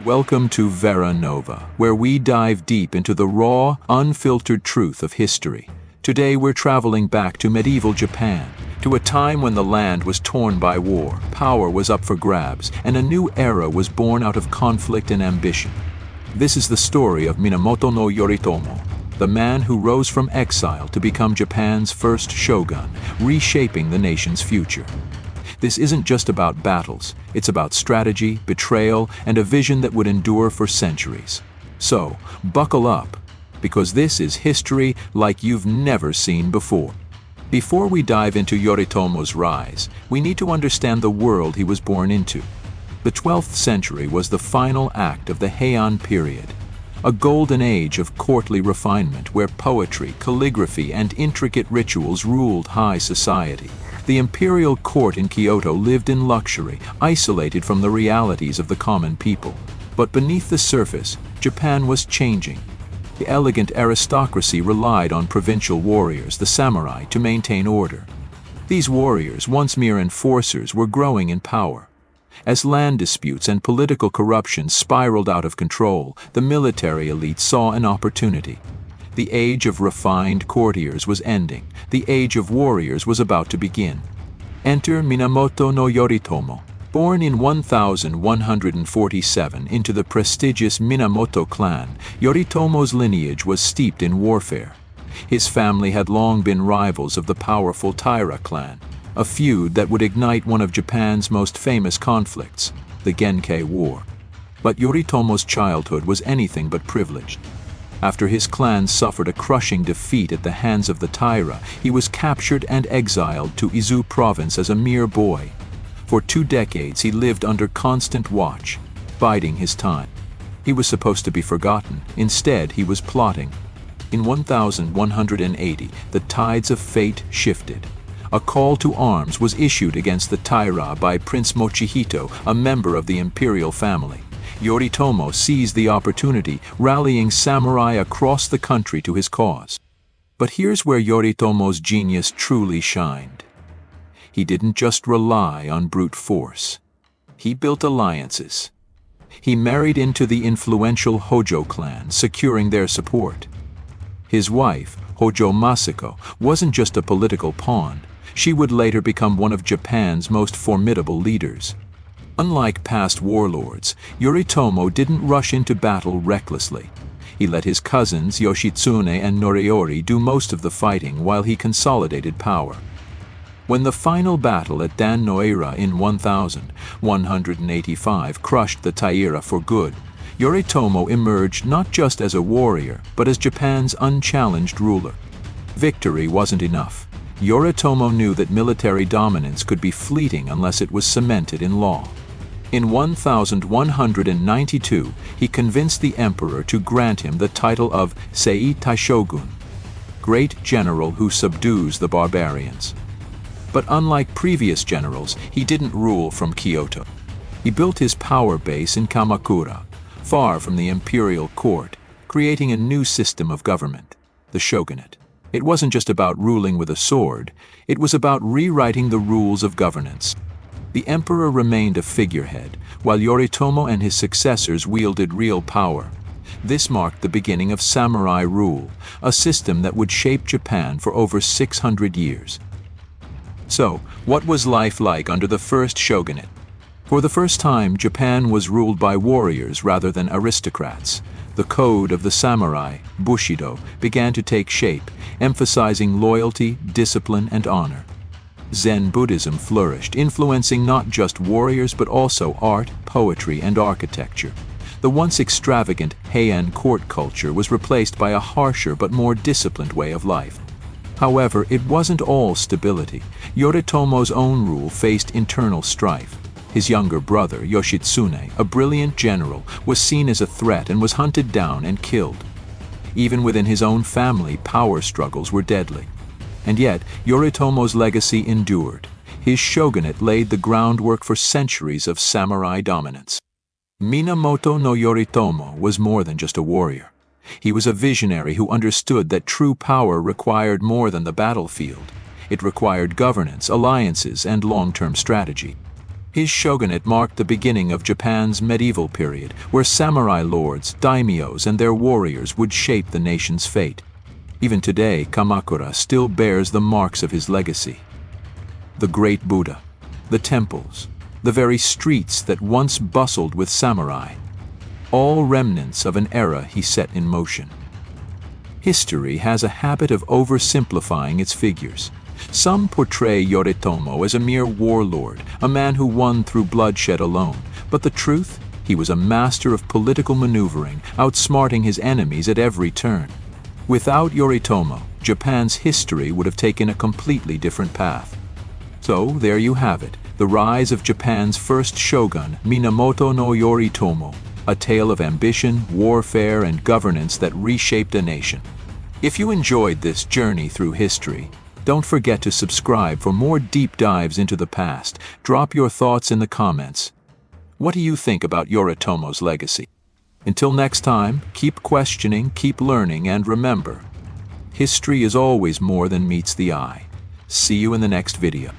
Welcome to VERRA Nova, where we dive deep into the raw, unfiltered truth of history. Today we're traveling back to medieval Japan, to a time when the land was torn by war, power was up for grabs, and a new era was born out of conflict and ambition. This is the story of Minamoto no Yoritomo, the man who rose from exile to become Japan's first shogun, reshaping the nation's future. This isn't just about battles, it's about strategy, betrayal, and a vision that would endure for centuries. So, buckle up, because this is history like you've never seen before. Before we dive into Yoritomo's rise, we need to understand the world he was born into. The 12th century was the final act of the Heian period, a golden age of courtly refinement where poetry, calligraphy, and intricate rituals ruled high society. The imperial court in Kyoto lived in luxury, isolated from the realities of the common people. But beneath the surface, Japan was changing. The elegant aristocracy relied on provincial warriors, the samurai, to maintain order. These warriors, once mere enforcers, were growing in power. As land disputes and political corruption spiraled out of control, the military elite saw an opportunity. The age of refined courtiers was ending. The age of warriors was about to begin. Enter Minamoto no Yoritomo. Born in 1147 into the prestigious Minamoto clan, Yoritomo's lineage was steeped in warfare. His family had long been rivals of the powerful Taira clan, a feud that would ignite one of Japan's most famous conflicts, the Genpei War. But Yoritomo's childhood was anything but privileged. After his clan suffered a crushing defeat at the hands of the Taira, he was captured and exiled to Izu province as a mere boy. For 2 decades he lived under constant watch, biding his time. He was supposed to be forgotten. Instead, he was plotting. In 1180, the tides of fate shifted. A call to arms was issued against the Taira by Prince Mochihito, a member of the imperial family. Yoritomo seized the opportunity, rallying samurai across the country to his cause. But here's where Yoritomo's genius truly shined. He didn't just rely on brute force. He built alliances. He married into the influential Hojo clan, securing their support. His wife, Hojo Masako, wasn't just a political pawn. She would later become one of Japan's most formidable leaders. Unlike past warlords, Yoritomo didn't rush into battle recklessly. He let his cousins Yoshitsune and Noriori do most of the fighting while he consolidated power. When the final battle at Dan Noira in 1185 crushed the Taira for good, Yoritomo emerged not just as a warrior, but as Japan's unchallenged ruler. Victory wasn't enough. Yoritomo knew that military dominance could be fleeting unless it was cemented in law. In 1192, he convinced the emperor to grant him the title of Sei Taishogun, great general who subdues the barbarians. But unlike previous generals, he didn't rule from Kyoto. He built his power base in Kamakura, far from the imperial court, creating a new system of government, the shogunate. It wasn't just about ruling with a sword, it was about rewriting the rules of governance. The emperor remained a figurehead, while Yoritomo and his successors wielded real power. This marked the beginning of samurai rule, a system that would shape Japan for over 600 years. So, what was life like under the first shogunate? For the first time, Japan was ruled by warriors rather than aristocrats. The code of the samurai, Bushido, began to take shape, emphasizing loyalty, discipline, and honor. Zen Buddhism flourished, influencing not just warriors but also art, poetry, and architecture. The once extravagant Heian court culture was replaced by a harsher but more disciplined way of life. However, it wasn't all stability. Yoritomo's own rule faced internal strife. His younger brother, Yoshitsune, a brilliant general, was seen as a threat and was hunted down and killed. Even within his own family, power struggles were deadly. And yet, Yoritomo's legacy endured. His shogunate laid the groundwork for centuries of samurai dominance. Minamoto no Yoritomo was more than just a warrior. He was a visionary who understood that true power required more than the battlefield. It required governance, alliances, and long-term strategy. His shogunate marked the beginning of Japan's medieval period, where samurai lords, daimyos, and their warriors would shape the nation's fate. Even today, Kamakura still bears the marks of his legacy. The great Buddha, the temples, the very streets that once bustled with samurai, all remnants of an era he set in motion. History has a habit of oversimplifying its figures. Some portray Yoritomo as a mere warlord, a man who won through bloodshed alone. But the truth? He was a master of political maneuvering, outsmarting his enemies at every turn. Without Yoritomo, Japan's history would have taken a completely different path. So there you have it, the rise of Japan's first shogun, Minamoto no Yoritomo, a tale of ambition, warfare, and governance that reshaped a nation. If you enjoyed this journey through history, don't forget to subscribe for more deep dives into the past. Drop your thoughts in the comments. What do you think about Yoritomo's legacy? Until next time, keep questioning, keep learning, and remember, history is always more than meets the eye. See you in the next video.